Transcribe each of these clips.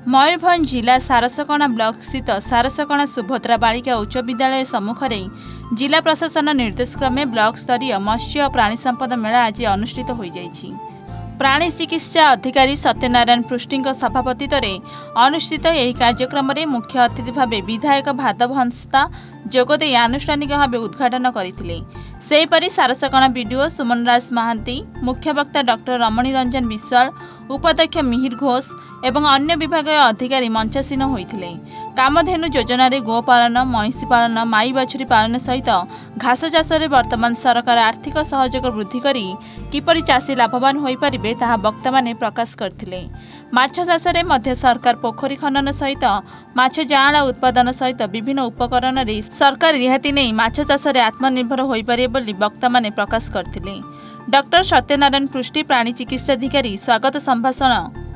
मयूरभंज जिला सारसकणा ब्लॉक स्थित सारसकणा सुभद्रा बालिका उच्च विद्यालय सम्मुख जिला प्रशासन निर्देश क्रमे ब्लॉक स्तरीय मत्स्य और प्राणी संपद मेला आज अनुष्ठित हो जाइछि। प्राणी चिकित्सा अधिकारी सत्यनारायण पृष्टि सभापतित्व अनुष्ठित यह कार्यक्रम में मुख्य अतिथि भाव विधायक भादव हंसता जोगदे आनुष्ठानिक भाव उद्घाटन करते। सेहीपरि सारसकणा बीडीओ सुमन राज महांती, मुख्य वक्ता डॉक्टर रमणी रंजन विश्वाल, उपाध्यक्ष मिहिर घोष एवं अन्य विभाग अधिकारी मंचासीन होते। कामधेनु योजन गोपालन, महिषी पालन, माई बाछुरी पालन सहित घास चाष में वर्तमान सरकार आर्थिक सहयोग वृद्धि करी किपरि चाषी लाभवान हो पारे ताहा वक्ता माने प्रकाश करथिले। माछ चाष में सरकार पोखरी खनन सहित माछ जाआला उत्पादन सहित विभिन्न उपकरण रे सरकार रिहाती नहीं माछ चाष में आत्मनिर्भर हो पारे बोली वक्ता माने प्रकाश करथिले। डॉक्टर सत्यनारायण पृष्टि प्राणी चिकित्सा अधिकारी स्वागत संभाषण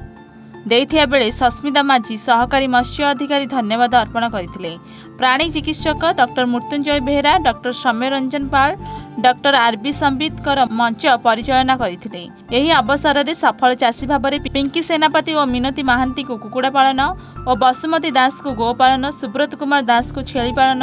देथिया बेले सस्मिता माझी सहकारी मत्स्य अधिकारी धन्यवाद अर्पण करथिले। प्राणी चिकित्सक डॉक्टर मृत्युंजय बेहरा, डॉक्टर सौम्य रंजन पाल, डॉक्टर आरबी संबितकर मंच परिचालना करथिले। एही अवसर में सफल चाषी भाव में पिंकी सेनापति और मिनती महांती को कुकुड़ा पालन और बसुमती दास को गोपालन, सुब्रत कुमार दास को छेली पालन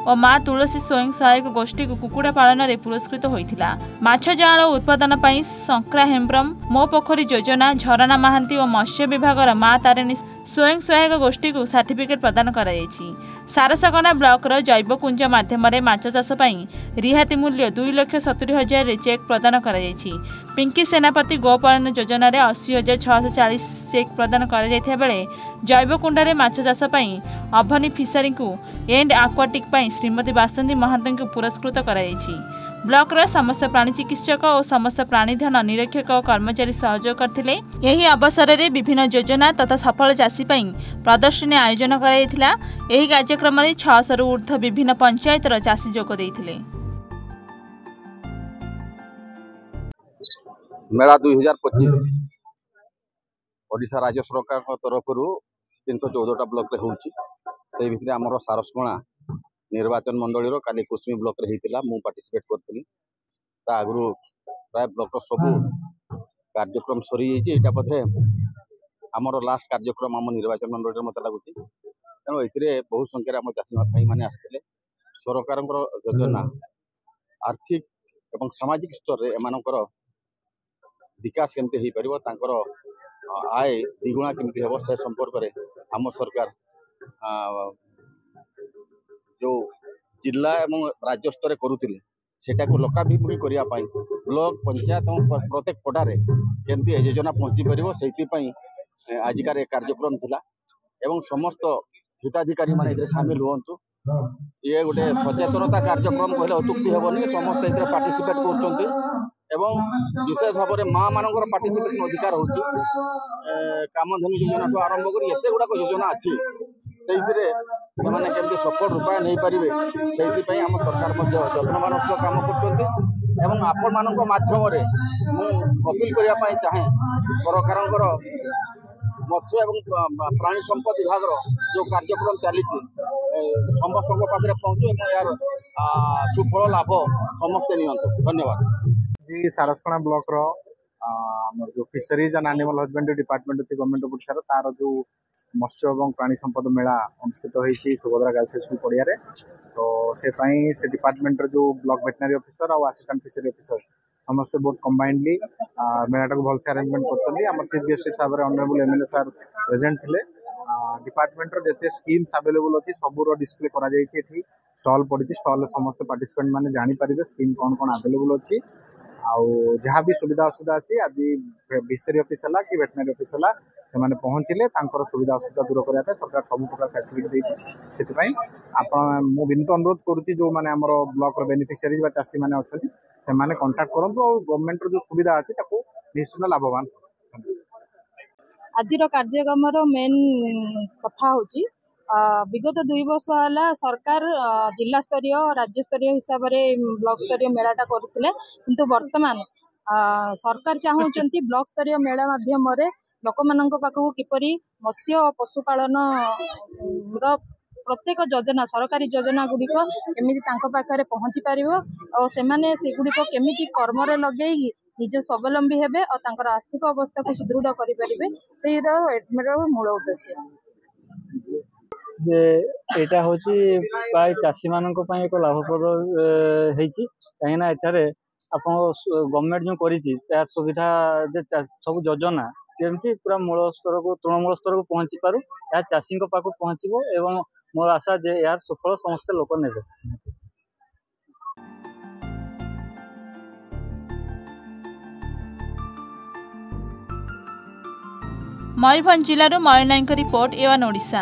और माँ तुलसी स्वयं सहायक गोष्ठी को कुकुड़ा पालन में पुरस्कृत होइथिला। माछ जाआल उत्पादन पई संक्रा हेम्ब्रम, मो पोखरी योजना, झरणा महांती और मत्स्य विभाग माँ तारिणी स्वयं सहायक गोष्ठी को सर्टिफिकेट प्रदान कराଯାଇଛି। सारसकणा ब्लॉक जैवकुंज माध्यम माछ चाष रिहाती मूल्य 2,70,000 चेक प्रदान कराଯାଇଛି। पिंकी सेनापति गोपालन योजना 80,640 चेक प्रदान कराଯାଇଥିବା बेले जैवकुंड माछ चाष अभनी फिशरी को एंड आक्वाटिक श्रीमती बासंती महांती को पुरस्कृत कराଯାଇଛି। ब्लॉक समस्त प्राणी चिकित्सक और समस्त प्राणीधन निरीक्षक और कर्मचारी सहयोग करथिले। यही अवसर में विभिन्न योजना तथा सफल चाषी प्रदर्शनी आयोजन कराइथिला। यही कार्यक्रम में 600 रु ऊर्ध्व विभिन्न पंचायतर चाषी जोग देइथिले। मेला 2025 ओडिशा राज्य सरकार तरफ 314टा ब्लॉक रे होउची। से भितर हमर सारसकणा निर्वाचन मंडली काली कुसमी ब्लॉक रे हेतिला। मु पार्टिसिपेट करथिली। ता आगु प्राय ब्लॉक सब कार्यक्रम सरी जाइए। एटा पथे हमर लास्ट कार्यक्रम हम निर्वाचन मंडली मत लागुची। तेणु ए बहुत संख्यार आम चाषी भाई मैंने आसते सरकार योजना आर्थिक एवं सामाजिक स्तर में एमानकर विकास केमती हो पार आय द्विगुणा केमती हम से संपर्क में आम सरकार जो जिला एवं राज्य स्तर करुले सेटा को लोकाभिमुखी करने ब्लॉक पंचायत और प्रत्येक पड़ारे केमती ए योजना पहुँची पार से आजिकार कार्यक्रम थिला एवं समस्त हिताधिकारी माने सामिल हुंतु। ये गोटे सचेतनता कार्यक्रम कहले अत्युक्ति हेबनी। समस्त ए पार्टिसिपेट करछन्ते एवं विशेष भाव में माँ मानकर पार्टिसिपेशन अधिकार होची। कामधेनु योजना तो आरंभ कर एते गुड़ाक योजना अच्छी से केमती सफल रूपायन हो पारे से आम सरकार जत्नवान सह काम कर आपण मान माध्यम अपील करने चाहे सरकार मत्स्य एवं प्राणी संपद विभाग जो कार्यक्रम चली समस्त पाखे पहुँचू यार सुफल लाभ समस्ते नियंतु। धन्यवाद। जी सारसकणा ब्लॉक रो जो fisheries and animal husbandry department अच्छी गवर्नमेंट ऑफ ओडिशा तार जो मत्स्य और प्राणी संपद मेला अनुष्ठित होती सुभद्रा गर्ल्स स्कूल पड़िया तो से डिपार्टमेंट जो ब्लॉक वेटनरी ऑफिसर और असिस्टेंट फिशरी ऑफिसर समस्ते बहुत कंबाइंडली मेलाटा को भलसे अरेंजमेंट कर चीफ गेस्ट हिसाब से ऑनरेबल एमएलए सर प्रेजेंट थे। डिपार्टमेंट जिते स्कीम्स अवेलेबल अच्छी सबूर डिस्प्ले कर स्टल पड़ी स्टल समस्त पार्टिसिपेंट मैंने जानीपर स्कीम कौन कौन अवेलेबल अच्छी जहाँ भी सुविधा असुविधा अच्छी आज फिशरी ऑफिस है कि वेटनरी ऑफिस है से मैंने पहुँचले सुविधा असुविधा दूर करने सरकार सब प्रकार फैसिलिटी देती आपण मु विनीत अनुरोध करुच्ची जो मैंने आम ब्लॉक बेनिफिशियरी चाषी मैंने अच्छा से मैंने कंटाक्ट करूँ और गवर्नमेंट जो सुविधा अच्छी निश्चित लाभवान। आज कार्यक्रम मेन कथा हूँ विगत 2 वर्ष है सरकार जिला स्तरीय राज्य स्तरीय हिसाब से ब्लॉक स्तरीय मेलाटा करते किंतु वर्तमान सरकार चाहूँगी ब्लॉक स्तरीय मेला माध्यम लोक मान पाखक किपरि मत्स्य और पशुपालन प्रत्येक योजना सरकारी योजना गुड़िक केमिति तांको पाखरे पहुँची पारिबो और सेमाने सेगुड़िक केमिति कर्मरे लगेई निज स्वावलंबी हेबे और तांकर आर्थिक अवस्था को सुदृढ़ करें से मूल उद्देश्य जे एटा होची प्राय चाषी मानक पई एक लाभप्रद हेची कहीं ना एठारे आपण गवर्नमेंट जो करिची तार सुविधा जे सब योजना जेमती पूरा मूल स्तर को तृणमूल स्तर को पहुंची पारु या चाषी पाक पहुंचबो एवं मोर आशा जे यार सफल समस्त लोक नेबे। मयूरभंज जिलूर मयूर नायक रिपोर्ट एवन ओडिशा।